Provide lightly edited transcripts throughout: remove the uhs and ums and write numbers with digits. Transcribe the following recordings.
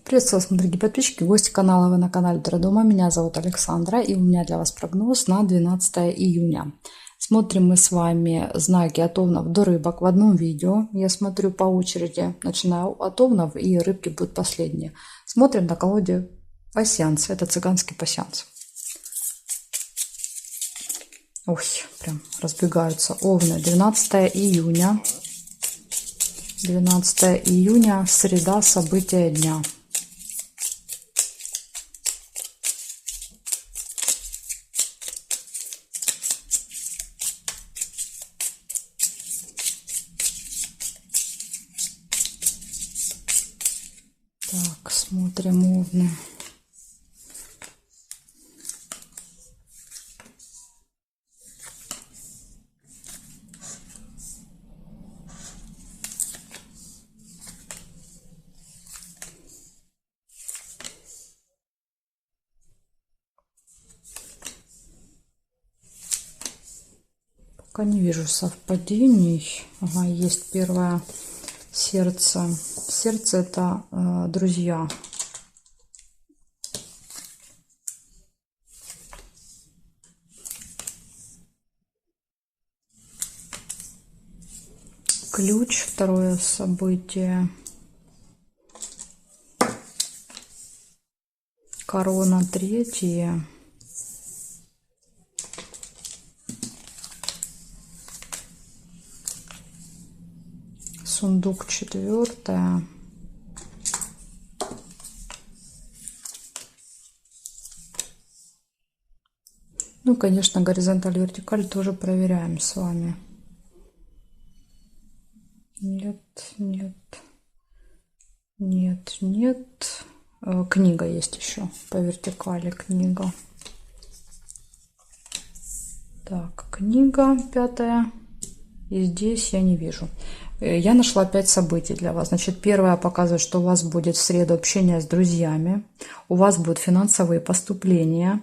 Приветствую вас, дорогие подписчики, гости канала, вы на канале Дородома. Меня зовут Александра, и у меня для вас прогноз на 12 июня. Смотрим мы с вами знаки от овнов до рыбок в одном видео. Я смотрю по очереди, начинаю от овнов, и рыбки будут последние. Смотрим на колоде пасьянс, это цыганский пасьянс. Ой, прям разбегаются овны. 12 июня. 12 июня, среда, события дня. Так, смотрим овны. Пока не вижу совпадений. Ага, есть первое сердце. Сердце — это друзья. Ключ, второе событие. Корона, третье. Сундук, четвертое. Ну, конечно, горизонталь, вертикаль тоже проверяем с вами. Нет, нет, нет, нет. Книга есть еще по вертикали, книга. Так, книга пятая. И здесь я не вижу. Я нашла 5 событий для вас. Значит, первое показывает, что у вас будет в среду общение с друзьями. У вас будут финансовые поступления.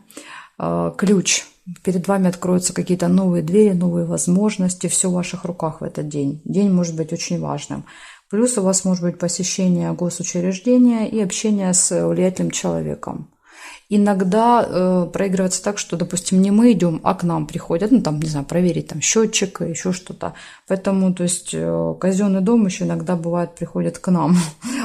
Ключ. Перед вами откроются какие-то новые двери, новые возможности. Все в ваших руках в этот день. День может быть очень важным. Плюс у вас может быть посещение госучреждения и общение с влиятельным человеком. Иногда проигрывается так, что, допустим, не мы идем, а к нам приходят, ну, там, не знаю, проверить там счетчик, еще что-то. Поэтому, то есть, казенный дом еще иногда бывает приходит к нам,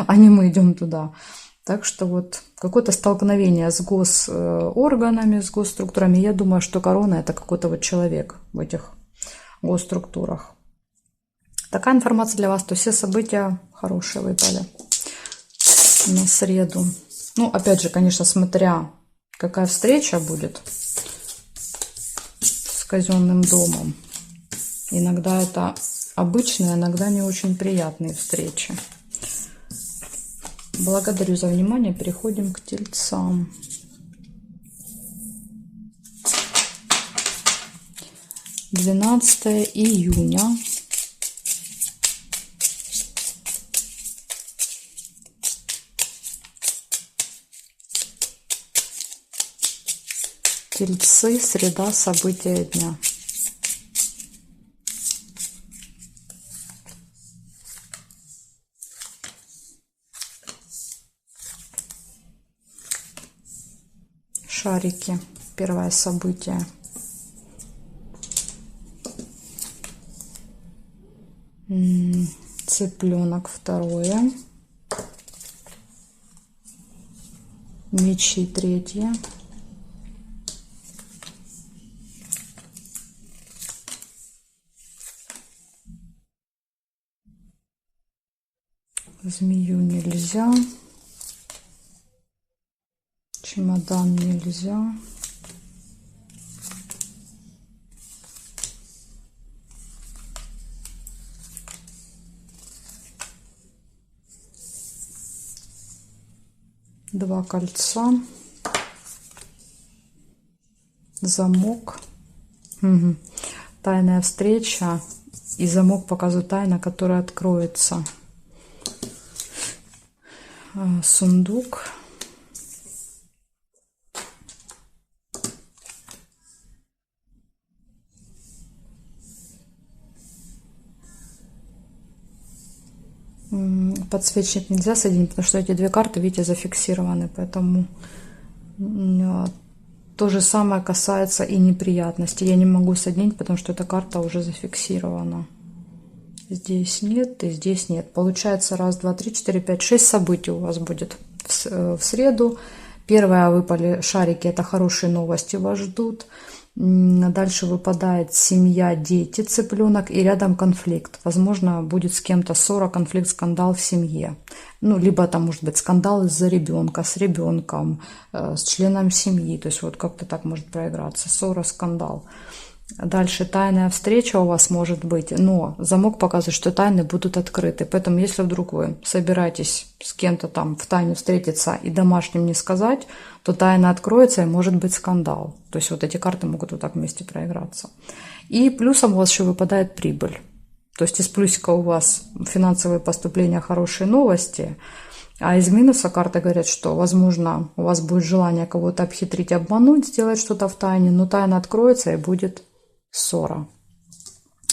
а не мы идем туда. Так что вот какое-то столкновение с госорганами, с госструктурами. Я думаю, что корона — это какой-то вот человек в этих госструктурах. Такая информация для вас, то все события хорошие выпали на среду. Ну, опять же, конечно, смотря какая встреча будет с казенным домом. Иногда это обычные, иногда не очень приятные встречи. Благодарю за внимание. Переходим к тельцам. — 12 июня. Тельцы, среда, события дня. Шарики, первое событие. Цыпленок, второе. Мечи, третье. Змею нельзя. Чемодан нельзя. Два кольца. Замок. Угу. Тайная встреча. И замок показывает тайна, которая откроется. Сундук. Подсвечник нельзя соединить, потому что эти две карты, видите, зафиксированы, поэтому то же самое касается и неприятностей. Я не могу соединить, потому что эта карта уже зафиксирована. Здесь нет и здесь нет. Получается, раз, два, три, четыре, пять, шесть событий у вас будет в среду. Первое, выпали шарики, это хорошие новости вас ждут. Дальше выпадает семья, дети, цыпленок и рядом конфликт. Возможно, будет с кем-то ссора, конфликт, скандал в семье. Ну, либо там может быть скандал из-за ребенка, с ребенком, с членом семьи. То есть вот как-то так может проиграться. Ссора, скандал. Дальше тайная встреча у вас может быть, но замок показывает, что тайны будут открыты. Поэтому если вдруг вы собираетесь с кем-то там в тайне встретиться и домашним не сказать, то тайна откроется и может быть скандал. То есть вот эти карты могут вот так вместе проиграться. И плюсом у вас еще выпадает прибыль. То есть из плюсика у вас финансовые поступления, хорошие новости. А из минуса карты говорят, что, возможно, у вас будет желание кого-то обхитрить, обмануть, сделать что-то в тайне, но тайна откроется и будет ссора.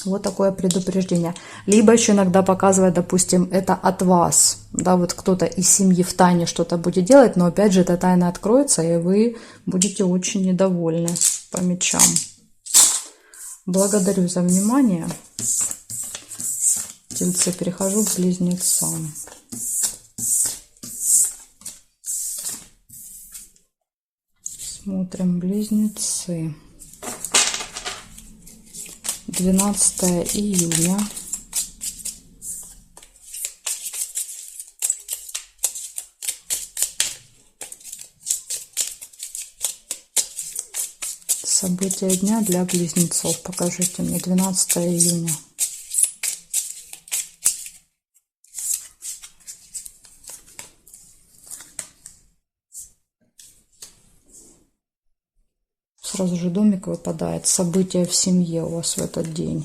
Вот такое предупреждение. Либо еще иногда показывает, допустим, это от вас. Да, вот кто-то из семьи в тайне что-то будет делать, но опять же эта тайна откроется, и вы будете очень недовольны по мечам. Благодарю за внимание. Тельцы, перехожу к близнецам. Смотрим близнецы. 12 июня. События дня для близнецов. Покажите мне 12 июня. Сразу же домик выпадает. События в семье у вас в этот день.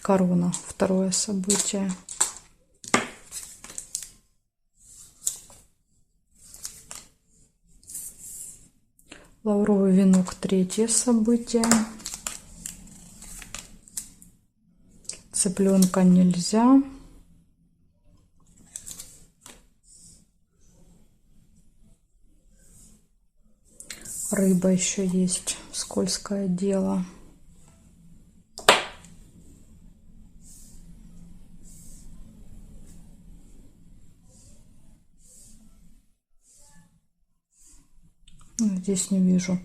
Корона. Второе событие. Лавровый венок. Третье событие. Цыпленка нельзя. Рыба еще есть. Скользкое дело. Здесь не вижу.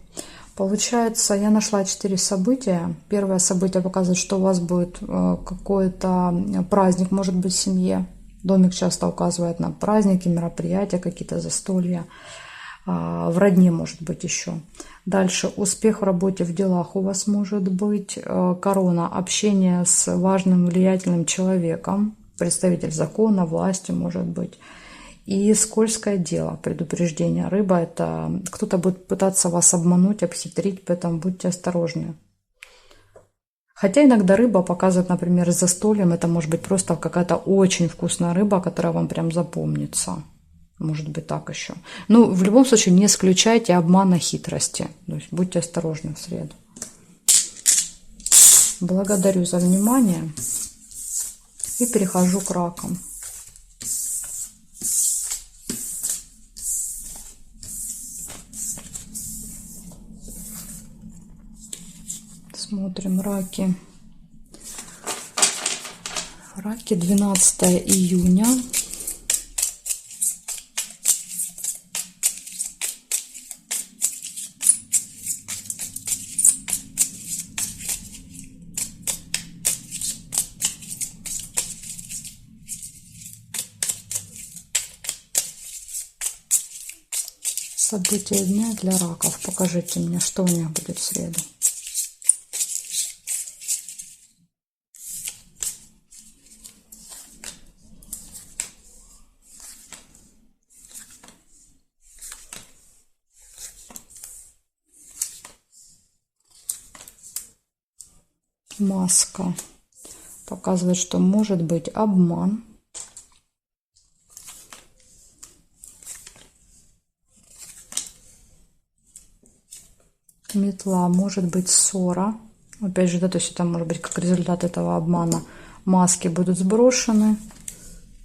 Получается, я нашла 4 события. Первое событие показывает, что у вас будет какой-то праздник, может быть, в семье. Домик часто указывает на праздники, мероприятия, какие-то застолья. В родне может быть еще. Дальше успех в работе, в делах у вас может быть. Корона, общение с важным, влиятельным человеком. Представитель закона, власти может быть. И скользкое дело, предупреждение. Рыба – это кто-то будет пытаться вас обмануть, обхитрить, поэтому будьте осторожны. Хотя иногда рыба показывает, например, с застольем, это может быть просто какая-то очень вкусная рыба, которая вам прям запомнится. Может быть так еще. Ну, в любом случае, не исключайте обмана, хитрости. То есть будьте осторожны в среду. Благодарю за внимание. И перехожу к ракам. Смотрим раки. Раки, 12 июня. События дня для раков. Покажите мне, что у них будет в среду. Маска показывает, что может быть обман. Метла, может быть ссора. Опять же, да, то есть это может быть как результат этого обмана. Маски будут сброшены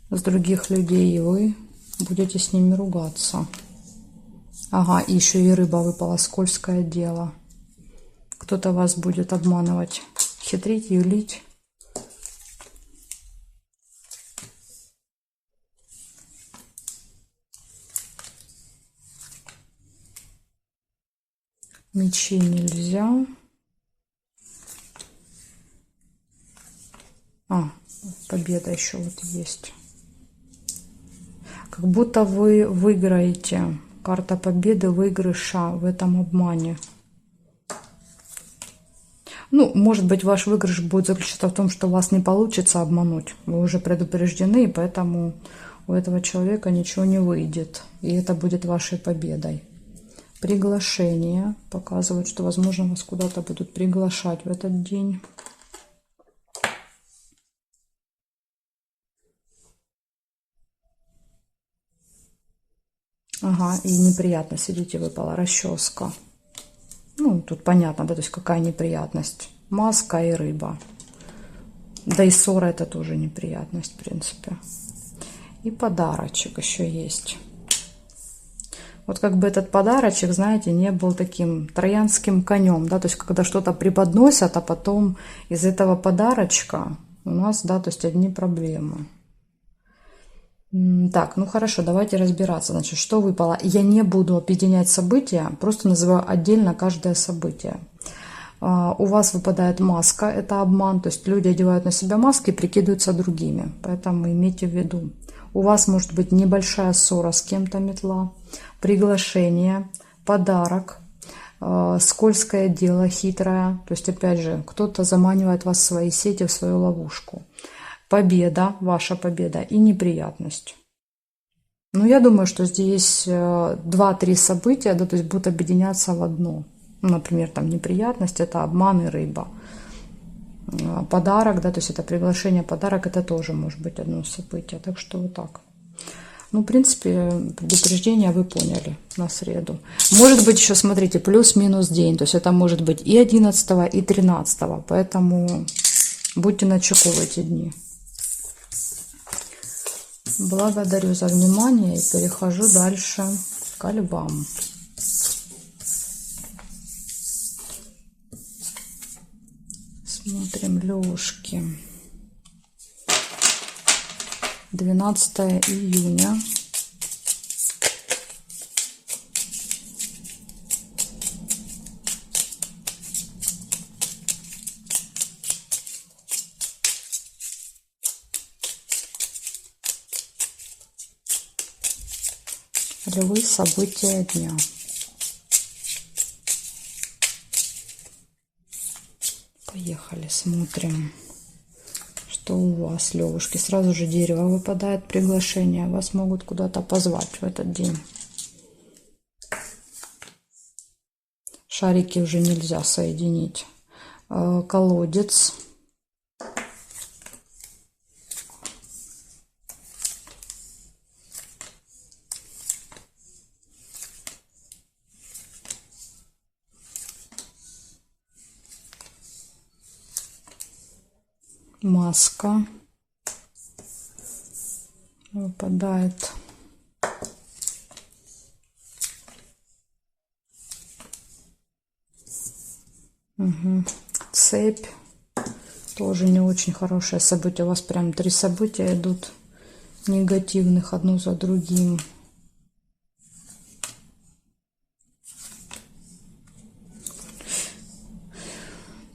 с других людей, и вы будете с ними ругаться. Ага, и еще и рыба выпала, скользкое дело. Кто-то вас будет обманывать, хитрить, юлить. Мечи нельзя. Победа еще вот есть. Как будто вы выиграете. Карта победы, выигрыша в этом обмане. Ну, может быть, ваш выигрыш будет заключаться в том, что вас не получится обмануть. Вы уже предупреждены, и поэтому у этого человека ничего не выйдет. И это будет вашей победой. Приглашение показывает, что, возможно, вас куда-то будут приглашать в этот день. Ага, и неприятность, видите, выпала расческа. Ну, тут понятно, да, то есть какая неприятность. Маска и рыба. Да и ссора это тоже неприятность, в принципе. И подарочек еще есть. Вот как бы этот подарочек, знаете, не был таким троянским конем, да, то есть когда что-то преподносят, а потом из этого подарочка у нас, да, то есть одни проблемы. Так, ну хорошо, давайте разбираться. Значит, что выпало? Я не буду объединять события, просто называю отдельно каждое событие. У вас выпадает маска, это обман, то есть люди одевают на себя маски и прикидываются другими, поэтому имейте в виду. У вас может быть небольшая ссора с кем-то, метла, приглашение, подарок, скользкое дело, хитрое, то есть опять же кто-то заманивает вас в свои сети, в свою ловушку. Победа, ваша победа и неприятность. Ну, я думаю, что здесь 2-3 события, да, то есть будут объединяться в одно. Ну, например, там неприятность, это обман и рыба. Подарок, да, то есть это приглашение, подарок, это тоже может быть одно событие. Так что вот так. Ну, в принципе, предупреждение вы поняли на среду. Может быть еще, смотрите, плюс-минус день. То есть это может быть и 11, и 13. Поэтому будьте начеку в эти дни. Благодарю за внимание и перехожу дальше к львам. Смотрим лёшки. 12 июня. Львы, события дня. Поехали, смотрим, что у вас, левушки. Сразу же дерево выпадает, приглашение. Вас могут куда-то позвать в этот день. Шарики уже нельзя соединить. Колодец. Маска выпадает. Угу. Цепь. Тоже не очень хорошее событие. У вас прям 3 события идут негативных одно за другим.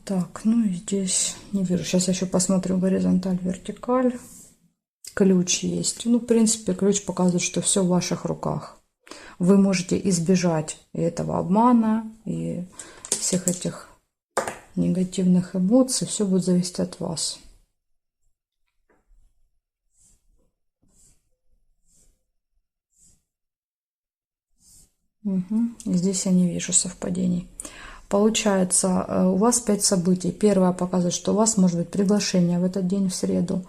Так, ну и здесь не вижу. Сейчас я еще посмотрю горизонталь, вертикаль. Ключ есть. Ну, в принципе, ключ показывает, что все в ваших руках. Вы можете избежать и этого обмана, и всех этих негативных эмоций. Все будет зависеть от вас. Угу. Здесь я не вижу совпадений. Получается, у вас 5 событий. Первое показывает, что у вас может быть приглашение в этот день, в среду.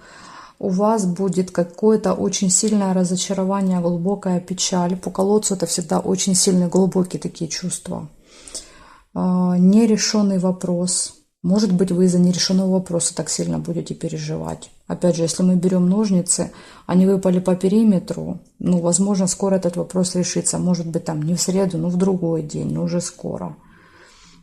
У вас будет какое-то очень сильное разочарование, глубокая печаль. По колодцу это всегда очень сильные, глубокие такие чувства. Нерешенный вопрос. Может быть, вы из-за нерешенного вопроса так сильно будете переживать. Опять же, если мы берем ножницы, они выпали по периметру, ну, возможно, скоро этот вопрос решится. Может быть, там не в среду, но в другой день, но уже скоро.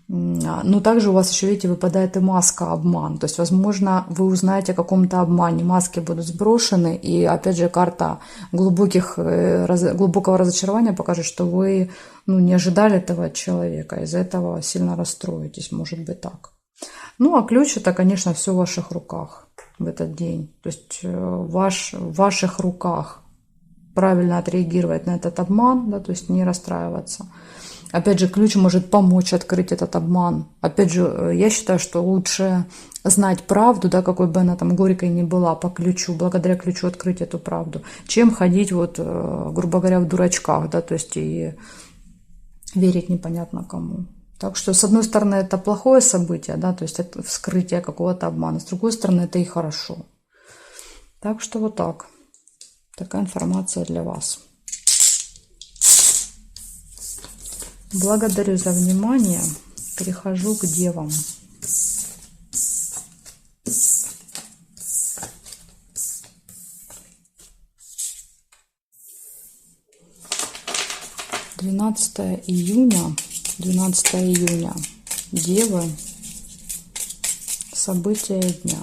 Но также у вас еще, видите, выпадает и маска обман. То есть, возможно, вы узнаете о каком-то обмане, маски будут сброшены. И, опять же, карта глубокого разочарования покажет, что вы не ожидали этого от человека. Из-за этого сильно расстроитесь, может быть так. Ну, а ключ это, конечно, все в ваших руках в этот день. То есть в ваших руках правильно отреагировать на этот обман, да, то есть не расстраиваться. Опять же, ключ может помочь открыть этот обман. Опять же, я считаю, что лучше знать правду, да, какой бы она там горькой ни была, по ключу, благодаря ключу открыть эту правду, чем ходить, вот, грубо говоря, в дурачках, да, то есть и верить непонятно кому. Так что, с одной стороны, это плохое событие, да, то есть это вскрытие какого-то обмана, с другой стороны, это и хорошо. Так что вот так. Такая информация для вас. Благодарю за внимание. Перехожу к девам. «12 июня, 12 июня. Девы. События дня».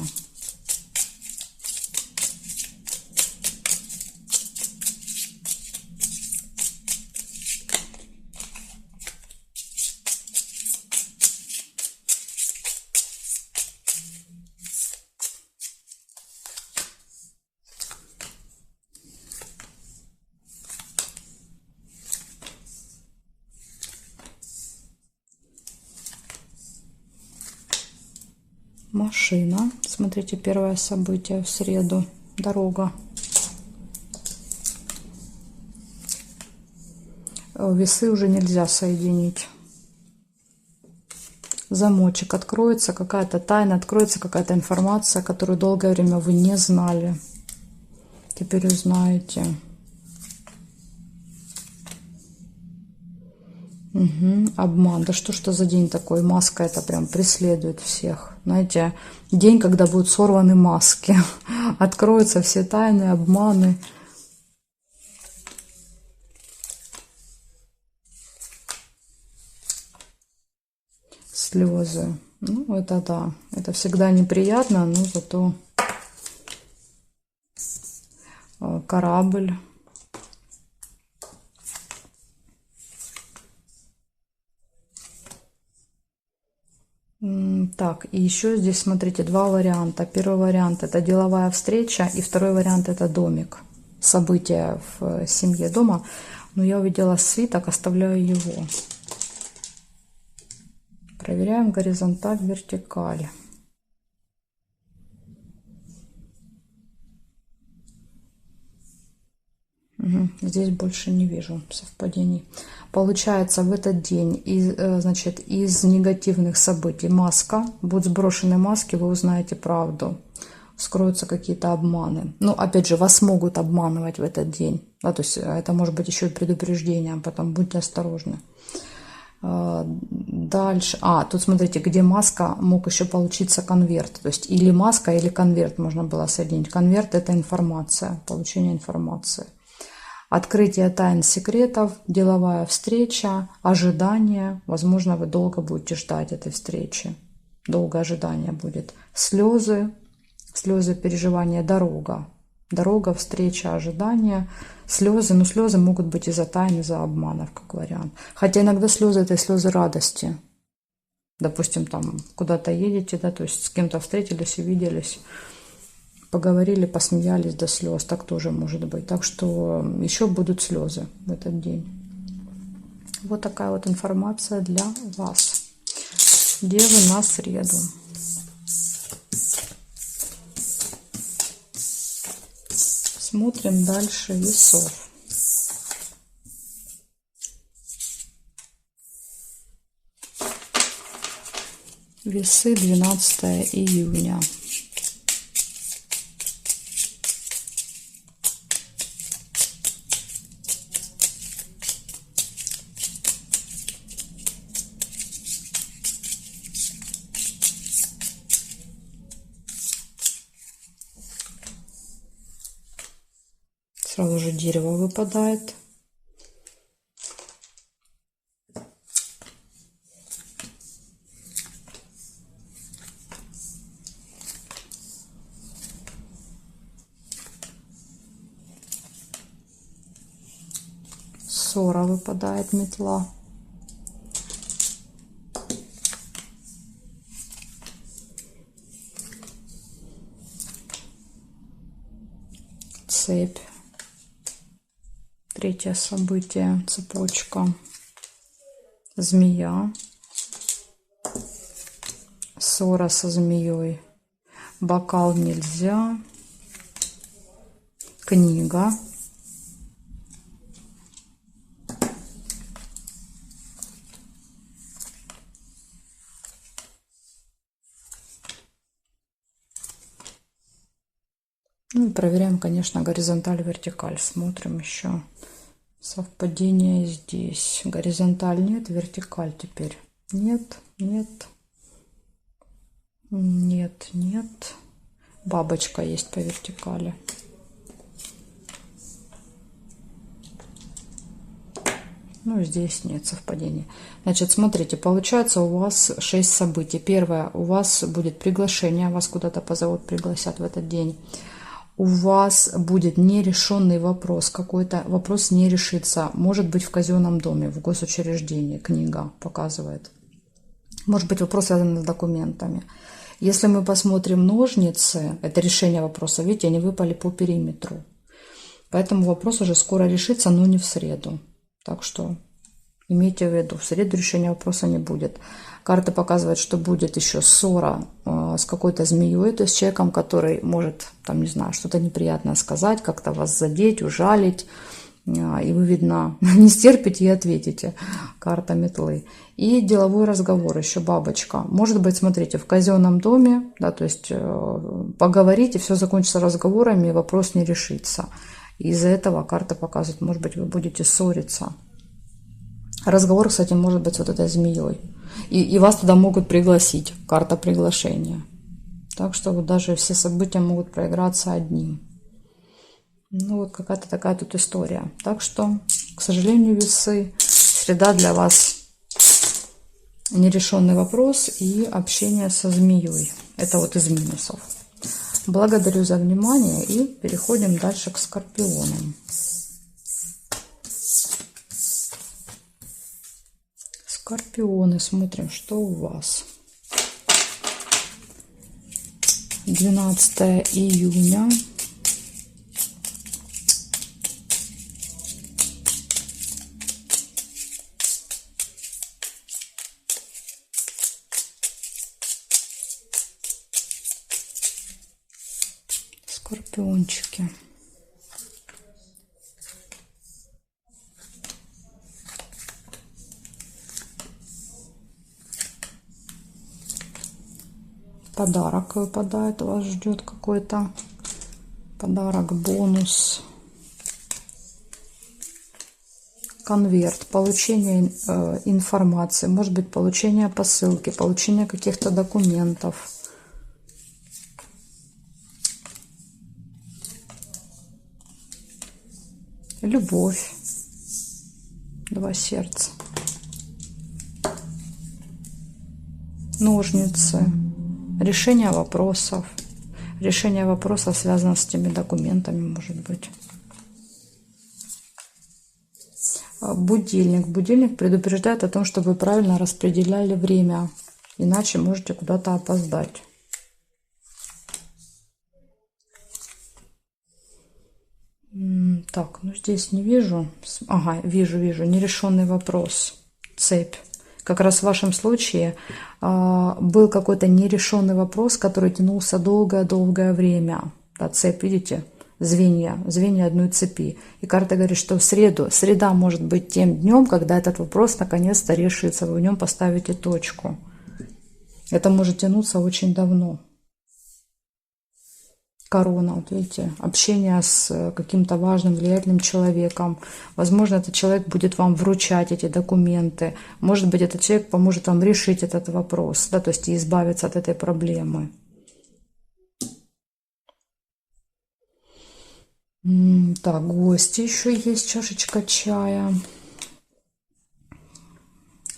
Машина. Смотрите, первое событие в среду. Дорога. Весы уже нельзя соединить. Замочек откроется, какая-то тайна откроется, какая-то информация, которую долгое время вы не знали. Теперь узнаете. Угу, обман. Да что за день такой? Маска это прям преследует всех. Знаете, день, когда будут сорваны маски. Откроются все тайны, обманы. Слезы. Ну, это да. Это всегда неприятно, но зато корабль. Так, и еще здесь, смотрите, два варианта. Первый вариант – это деловая встреча, и второй вариант – это домик. События в семье дома. Но я увидела свиток, оставляю его. Проверяем горизонталь, вертикаль. Здесь больше не вижу совпадений. Получается, в этот день из негативных событий маска, будут сброшены маски, вы узнаете правду, вскроются какие-то обманы. Ну, опять же, вас могут обманывать в этот день, да, то есть это может быть еще и предупреждением, потом будьте осторожны. Дальше, тут смотрите, где маска, мог еще получиться конверт, то есть или маска, или конверт можно было соединить. Конверт – это информация, получение информации. Открытие тайн, секретов, деловая встреча, ожидание. Возможно, вы долго будете ждать этой встречи. Долгое ожидание будет. Слезы, переживания, дорога. Дорога, встреча, ожидание. Слезы, но слезы могут быть из-за тайн, из-за обманов, как вариант. Хотя иногда слезы – это слезы радости. Допустим, там куда-то едете, да, то есть с кем-то встретились, увиделись. Поговорили, посмеялись до слез, так тоже может быть. Так что еще будут слезы в этот день. Вот такая вот информация для вас. Девы на среду. Смотрим дальше весов. Весы, 12 июня. Сразу же дерево выпадает. Ссора выпадает, метла. Цепь. Третье событие, цепочка. Змея. Ссора со змеей. Бокал нельзя. Книга. Ну и проверяем, конечно, горизонталь, вертикаль. Смотрим еще совпадение здесь. Горизонталь нет, вертикаль теперь нет, нет, нет, нет. Бабочка есть по вертикали. Ну, здесь нет совпадения. Значит, смотрите, получается у вас 6 событий. Первое, у вас будет приглашение, вас куда-то позовут, пригласят в этот день. У вас будет нерешенный вопрос, какой-то вопрос не решится. Может быть, в казенном доме, в госучреждении, книга показывает. Может быть, вопрос связан с документами. Если мы посмотрим ножницы, это решение вопроса, видите, они выпали по периметру. Поэтому вопрос уже скоро решится, но не в среду. Так что имейте в виду, в среду решения вопроса не будет. Карта показывает, что будет еще ссора с какой-то змеей, то есть человеком, который может, там, не знаю, что-то неприятное сказать, как-то вас задеть, ужалить. И вы, видно, не стерпите и ответите. Карта метлы. И деловой разговор, еще бабочка. Может быть, смотрите, в казенном доме, да, то есть поговорите, все закончится разговорами, и вопрос не решится. Из-за этого карта показывает, может быть, вы будете ссориться. Разговор, кстати, может быть вот этой змеей. И вас туда могут пригласить. Карта приглашения. Так что вот даже все события могут проиграться одним. Ну вот какая-то такая тут история. Так что, к сожалению, весы. Среда для вас нерешенный вопрос и общение со змеей. Это вот из минусов. Благодарю за внимание и переходим дальше к скорпионам. Скорпионы, смотрим, что у вас. 12 июня. Скорпиончики. Подарок выпадает, вас ждет какой-то подарок, бонус, конверт, получение информации, может быть, получение посылки, получение каких-то документов. Любовь, 2 сердца, ножницы. Решение вопросов. Решение вопросов связано с теми документами, может быть. Будильник. Будильник предупреждает о том, что вы правильно распределяли время. Иначе можете куда-то опоздать. Так, ну здесь не вижу. Ага, вижу. Нерешенный вопрос. Цепь. Как раз в вашем случае был какой-то нерешенный вопрос, который тянулся долгое-долгое время. Да, цепь, видите? Звенья одной цепи. И карта говорит, что в среду, среда может быть тем днем, когда этот вопрос наконец-то решится, вы в нем поставите точку. Это может тянуться очень давно. Корона, вот видите, общение с каким-то важным, влиятельным человеком. Возможно, этот человек будет вам вручать эти документы. Может быть, этот человек поможет вам решить этот вопрос, да, то есть избавиться от этой проблемы. Так, гости еще есть, чашечка чая.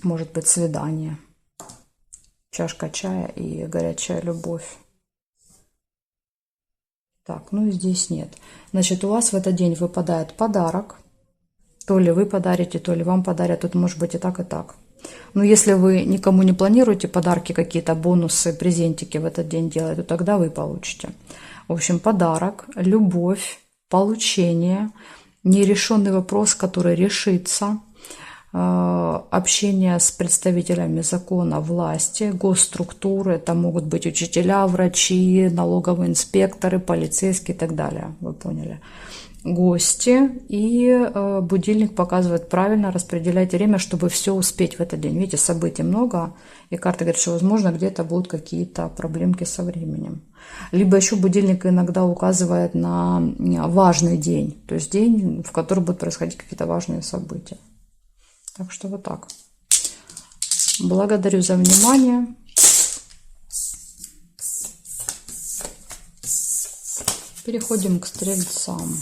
Может быть, свидание. Чашка чая и горячая любовь. Так, ну и здесь нет. Значит, у вас в этот день выпадает подарок. То ли вы подарите, то ли вам подарят. Тут может быть и так, и так. Но если вы никому не планируете подарки, какие-то бонусы, презентики в этот день делать, то тогда вы получите. В общем, подарок, любовь, получение, нерешенный вопрос, который решится, общение с представителями закона, власти, госструктуры, это могут быть учителя, врачи, налоговые инспекторы, полицейские и так далее, вы поняли. Гости, и будильник показывает правильно, распределяйте время, чтобы все успеть в этот день. Видите, событий много, и карта говорит, что, возможно, где-то будут какие-то проблемки со временем. Либо еще будильник иногда указывает на важный день, то есть день, в который будут происходить какие-то важные события. Так что вот так. Благодарю за внимание. Переходим к стрельцам.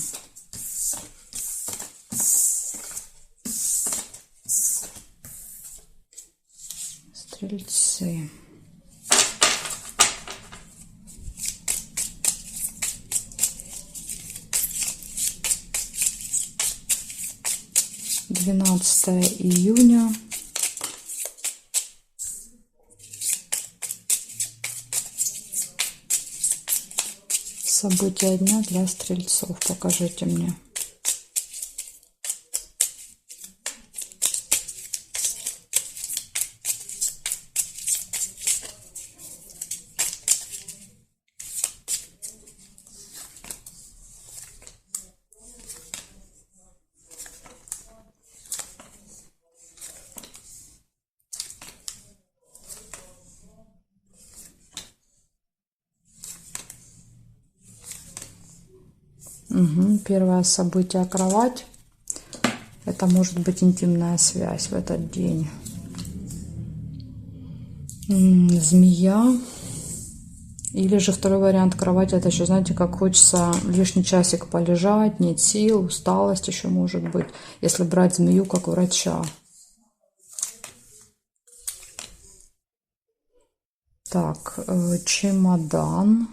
Стрельцы. Двенадцатое июня. События дня для стрельцов. Покажите мне. Первое событие — кровать. Это может быть интимная связь в этот день. Змея. Или же второй вариант — кровать. Это еще, знаете, как хочется лишний часик полежать, нет сил, усталость еще может быть, если брать змею как врача. Так, чемодан.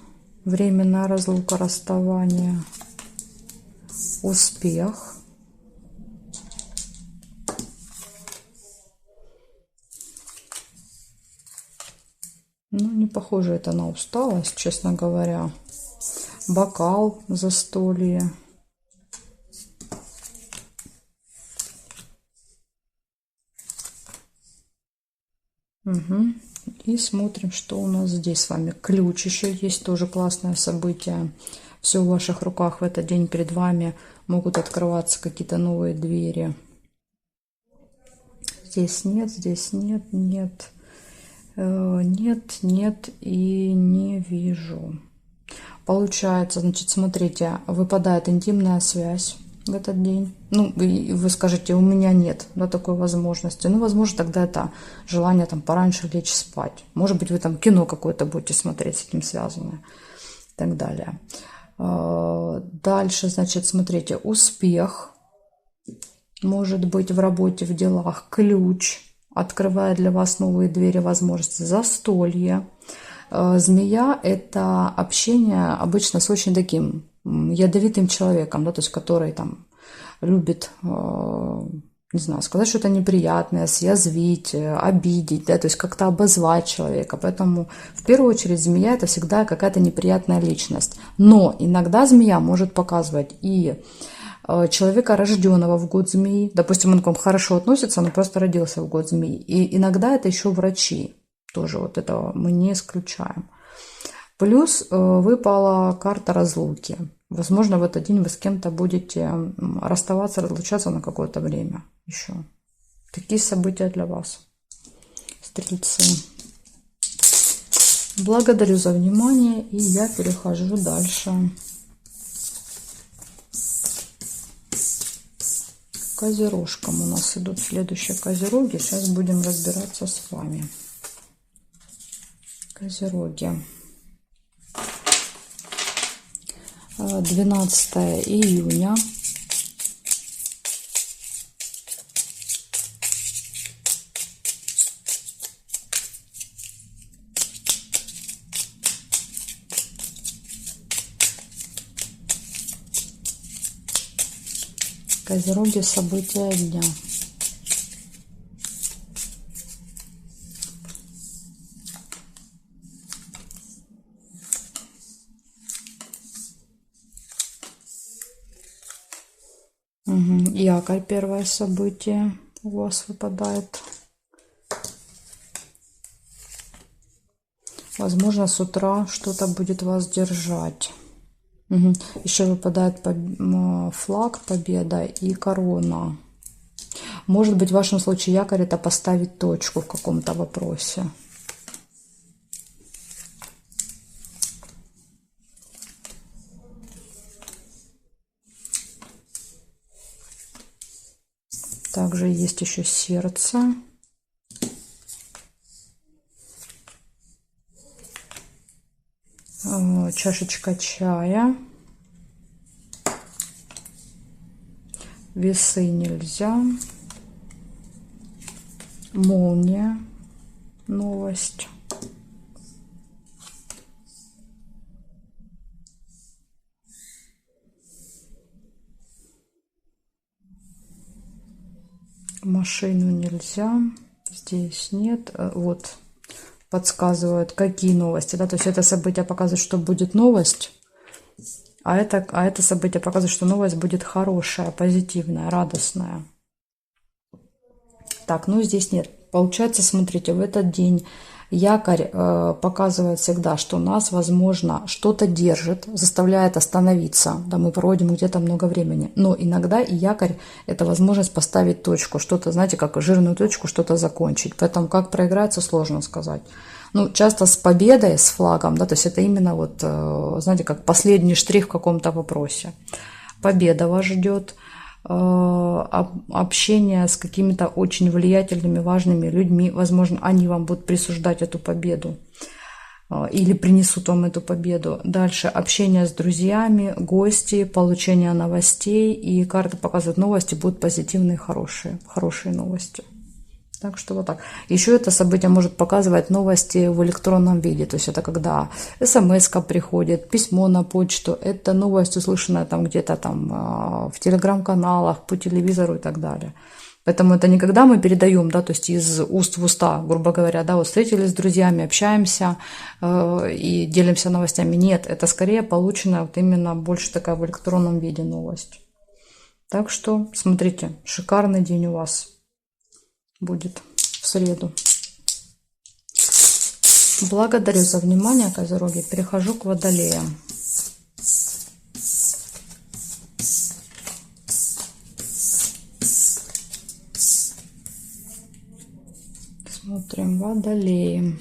Временная разлука, расставание. Успех. Ну, не похоже это на усталость, честно говоря. Бокал, застолье. И смотрим, что у нас здесь с вами. Ключ еще есть, тоже классное событие. Все в ваших руках в этот день, перед вами могут открываться какие-то новые двери. Здесь нет, нет. Нет и не вижу. Получается, значит, смотрите, выпадает интимная связь в этот день. Ну, вы скажете, у меня нет, да, такой возможности. Ну, возможно, тогда это желание там пораньше лечь спать. Может быть, вы там кино какое-то будете смотреть с этим связанное и так далее. Дальше, значит, смотрите, успех может быть в работе, в делах, ключ открывает для вас новые двери, возможности, застолье. Змея – это общение обычно с очень таким ядовитым человеком, да, то есть который там любит, не знаю, сказать что-то неприятное, съязвить, обидеть, да, то есть как-то обозвать человека. Поэтому в первую очередь змея – это всегда какая-то неприятная личность. Но иногда змея может показывать и человека, рожденного в год змеи. Допустим, он к вам хорошо относится, но просто родился в год змеи. И иногда это еще врачи. Тоже вот этого мы не исключаем. Плюс выпала карта разлуки. Возможно, в этот день вы с кем-то будете расставаться, разлучаться на какое-то время еще. Такие события для вас, стрельцы. Благодарю за внимание, и я перехожу дальше. Козерожкам у нас идут следующие козероги. Сейчас будем разбираться с вами. Козероги. 12 июня. Козероги, события дня. Якорь, первое событие у вас выпадает. Возможно, с утра что-то будет вас держать. Еще выпадает флаг, победа и корона. Может быть, в вашем случае якорь — это поставить точку в каком-то вопросе. Также есть еще сердце. Чашечка чая. Весы нельзя. Молния. Новость. Машину нельзя. Здесь нет. Вот. Подсказывают, какие новости. Да? То есть это событие показывает, что будет новость. А это событие показывает, что новость будет хорошая, позитивная, радостная. Так, ну здесь нет. Получается, смотрите, в этот день якорь показывает всегда, что нас, возможно, что-то держит, заставляет остановиться. Да, мы проводим где-то много времени. Но иногда и якорь — это возможность поставить точку, что-то, знаете, как жирную точку, что-то закончить. Поэтому как проиграется, сложно сказать. Ну, часто с победой, с флагом, да, то есть это именно вот, знаете, как последний штрих в каком-то вопросе. Победа вас ждет. Общение с какими-то очень влиятельными, важными людьми. Возможно, они вам будут присуждать эту победу или принесут вам эту победу. Дальше общение с друзьями, гости, получение новостей. И карта показывает, новости будут позитивные, хорошие новости. Так что вот так. Еще это событие может показывать новости в электронном виде. То есть это когда смс-ка приходит, письмо на почту. Это новость, услышанная там где-то там в телеграм-каналах, по телевизору и так далее. Поэтому это не когда мы передаем, да, то есть из уст в уста, грубо говоря, да, вот встретились с друзьями, общаемся и делимся новостями. Нет, это скорее полученная вот именно больше такая в электронном виде новость. Так что смотрите, шикарный день у вас будет в среду. Благодарю за внимание, козероги. Перехожу к водолеям. Смотрим водолеи.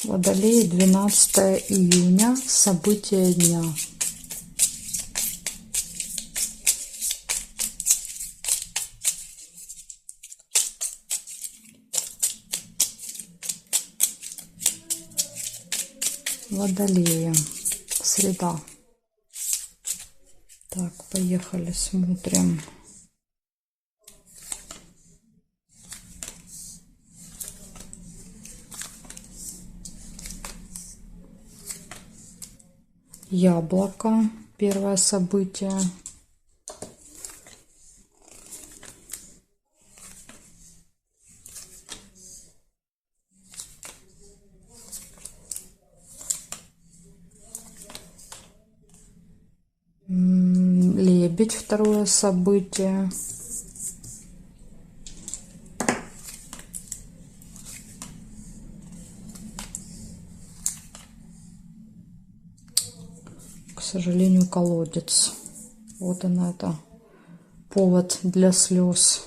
Водолеи, 12 июня, события дня. Водолеи. Среда. Так, поехали, смотрим. Яблоко. Первое событие. Лебедь, второе событие. К сожалению, колодец. Вот она, это повод для слез.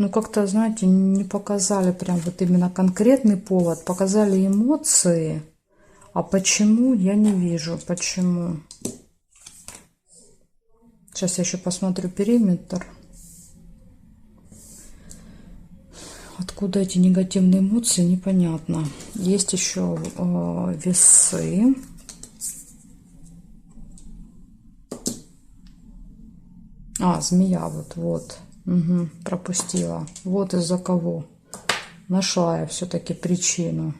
Ну, как-то, знаете, не показали прям вот именно конкретный повод, показали эмоции. А почему, я не вижу, почему. Сейчас я еще посмотрю периметр. Откуда эти негативные эмоции, непонятно. Есть еще весы. А, змея, вот. Угу, пропустила. Вот из-за кого. Нашла я все-таки причину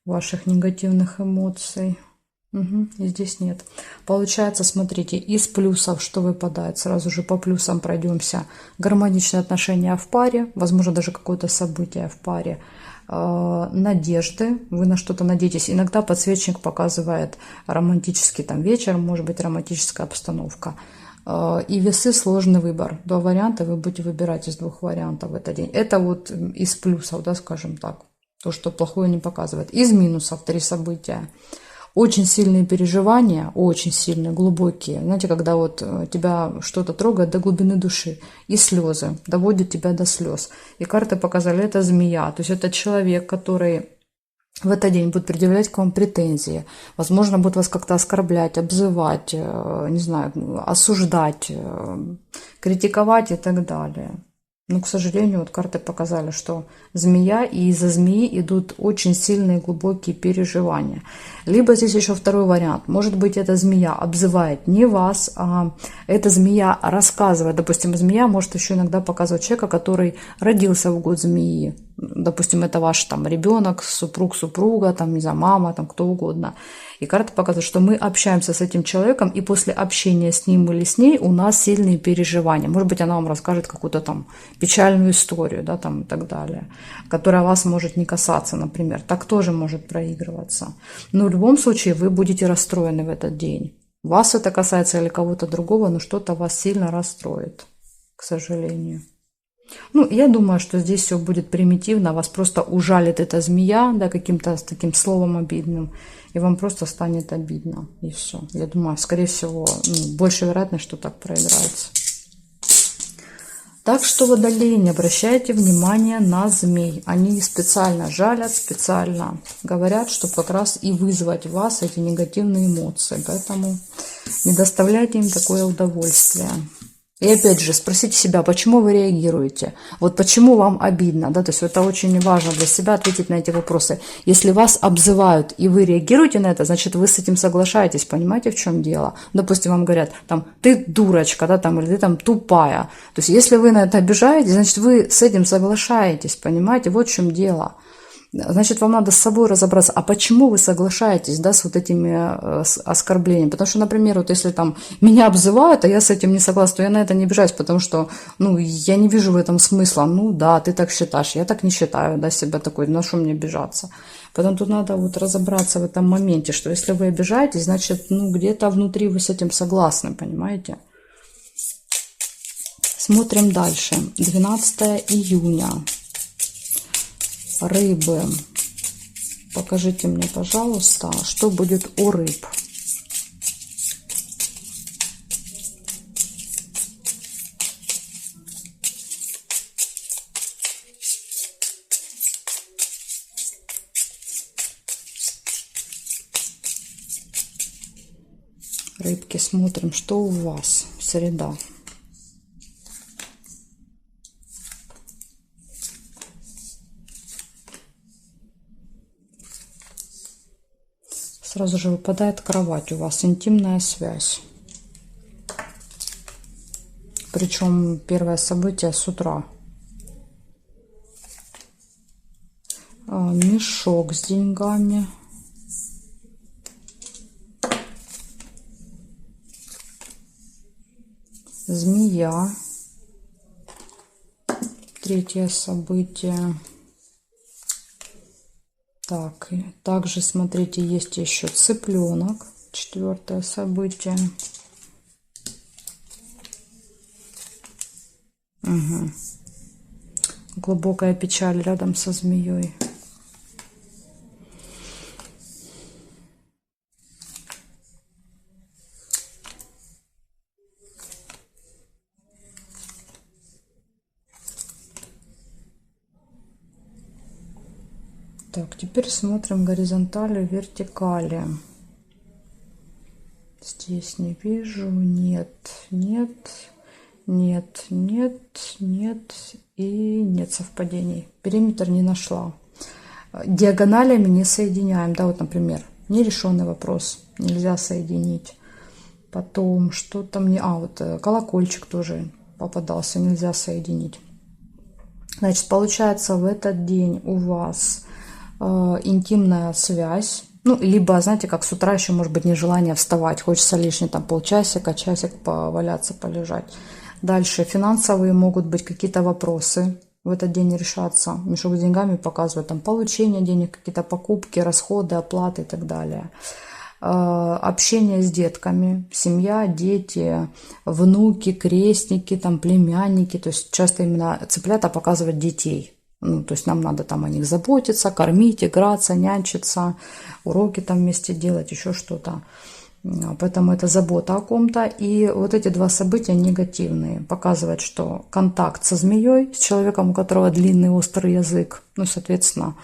ваших негативных эмоций. Угу, и здесь нет. Получается, смотрите, из плюсов что выпадает? Сразу же по плюсам пройдемся. Гармоничные отношения в паре, возможно, даже какое-то событие в паре. Надежды, вы на что-то надеетесь. Иногда подсвечник показывает романтический там вечер, может быть, романтическая обстановка. И весы — сложный выбор. Два варианта, вы будете выбирать из двух вариантов в этот день. Это вот из плюсов, да, скажем так. То, что плохое не показывает. Из минусов 3 события. Очень сильные переживания, очень сильные, глубокие. Знаете, когда вот тебя что-то трогает до глубины души. И слезы, доводят тебя до слез. И карты показали, это змея. То есть это человек, который в этот день будет предъявлять к вам претензии. Возможно, будет вас как-то оскорблять, обзывать, не знаю, осуждать, критиковать и так далее. Но, к сожалению, вот карты показали, что змея, и из-за змеи идут очень сильные глубокие переживания. Либо здесь еще второй вариант. Может быть, эта змея обзывает не вас, а эта змея рассказывает. Допустим, змея может еще иногда показывать человека, который родился в год змеи. Допустим, это ваш там ребенок, супруг, супруга, там, не знаю, мама, там, кто угодно. И карта показывает, что мы общаемся с этим человеком, и после общения с ним или с ней у нас сильные переживания. Может быть, она вам расскажет какую-то там печальную историю, да, там и так далее, которая вас может не касаться, например. Так тоже может проигрываться. Но в любом случае вы будете расстроены в этот день. Вас это касается или кого-то другого, но что-то вас сильно расстроит, к сожалению. Ну, я думаю, что здесь все будет примитивно, вас просто ужалит эта змея, да, каким-то таким словом обидным, и вам просто станет обидно, и все. Я думаю, скорее всего, больше вероятность, что так проиграется. Так что, Водолеи, не обращайте внимания на змей. Они специально жалят, специально говорят, чтобы как раз и вызвать в вас эти негативные эмоции. Поэтому не доставляйте им такое удовольствие. И опять же, спросите себя, почему вы реагируете? Вот почему вам обидно? Да? То есть это очень важно для себя ответить на эти вопросы. Если вас обзывают и вы реагируете на это, значит, вы с этим соглашаетесь. Понимаете, в чем дело? Допустим, вам говорят, там, ты дурочка, да, там, или ты там тупая. То есть если вы на это обижаетесь, значит, вы с этим соглашаетесь. Понимаете, вот в чем дело. Значит, вам надо с собой разобраться, а почему вы соглашаетесь, да, с вот этими оскорблениями. Потому что, например, вот если там меня обзывают, а я с этим не согласна, то я на это не обижаюсь, потому что, ну, я не вижу в этом смысла. Ну, да, ты так считаешь, я так не считаю, да, себя такой, на что мне обижаться. Поэтому тут надо вот разобраться в этом моменте, что если вы обижаетесь, значит, ну, где-то внутри вы с этим согласны, понимаете? Смотрим дальше. 12 июня. Рыбы. Покажите мне, пожалуйста, что будет у рыб. Рыбки, смотрим, что у вас. Среда. Сразу же выпадает кровать, у вас интимная связь. Причем первое событие с утра. Мешок с деньгами. Змея. Третье событие. Так, также, смотрите, есть еще цыпленок. Четвертое событие. Угу. Глубокая печаль рядом со змеей. Так, теперь смотрим горизонтали, вертикали. Здесь не вижу, нет, нет, нет, нет, нет и нет совпадений. Периметр не нашла. Диагоналями не соединяем, да, вот, например, нерешенный вопрос, нельзя соединить. Потом что-то мне, вот колокольчик тоже попадался, нельзя соединить. Значит, получается, в этот день у вас интимная связь. Ну, либо, знаете, как с утра еще, может быть, нежелание вставать. Хочется лишний там полчасика, часик поваляться, полежать. Дальше финансовые могут быть какие-то вопросы. В этот день решаться. Мешок с деньгами показывает там получение денег, какие-то покупки, расходы, оплаты и так далее. Общение с детками, семья, дети, внуки, крестники, там, племянники. То есть часто именно цыплята показывают детей. Ну, то есть нам надо там о них заботиться, кормить, играться, нянчиться, уроки там вместе делать, еще что-то. Поэтому это забота о ком-то. И вот эти два события негативные. Показывают, что контакт со змеей, с человеком, у которого длинный острый язык, ну, соответственно,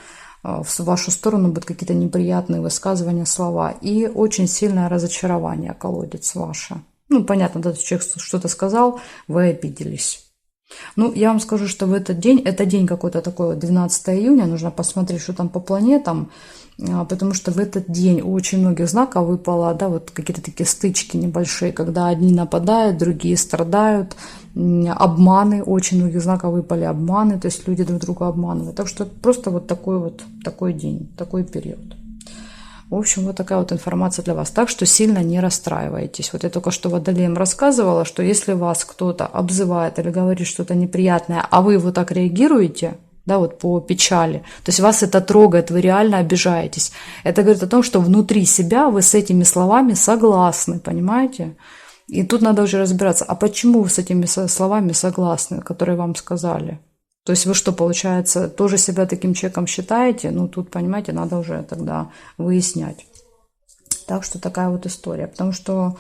в вашу сторону будут какие-то неприятные высказывания, слова. И очень сильное разочарование, колодец ваше. Ну, понятно, да, человек что-то сказал, вы обиделись. Ну, я вам скажу, что в этот день, это день какой-то такой, вот 12 июня, нужно посмотреть, что там по планетам, потому что в этот день у очень многих знаков выпало, да, вот какие-то такие стычки небольшие, когда одни нападают, другие страдают, обманы, очень многих знаков выпали обманы, то есть люди друг друга обманывают. Так что просто вот такой день, такой период. В общем, вот такая вот информация для вас. Так что сильно не расстраивайтесь. Вот я только что Водолеям рассказывала, что если вас кто-то обзывает или говорит что-то неприятное, а вы вот так реагируете, да, вот по печали, то есть вас это трогает, вы реально обижаетесь. Это говорит о том, что внутри себя вы с этими словами согласны, понимаете? И тут надо уже разбираться, а почему вы с этими словами согласны, которые вам сказали? То есть вы что, получается, тоже себя таким человеком считаете? Ну, тут, понимаете, надо уже тогда выяснять. Так что такая вот история. Потому что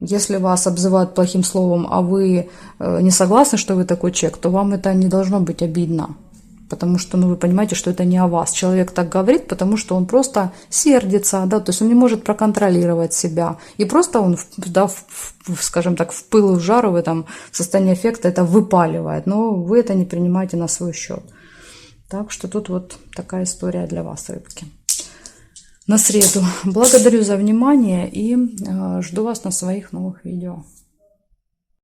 если вас обзывают плохим словом, а вы не согласны, что вы такой человек, то вам это не должно быть обидно. Потому что, ну, вы понимаете, что это не о вас. Человек так говорит, потому что он просто сердится, да, то есть он не может проконтролировать себя. И просто он, да, скажем так, в пыл и в жару, в этом состоянии эффекта это выпаливает. Но вы это не принимаете на свой счет. Так что тут вот такая история для вас, рыбки. На среду. Благодарю за внимание и жду вас на своих новых видео.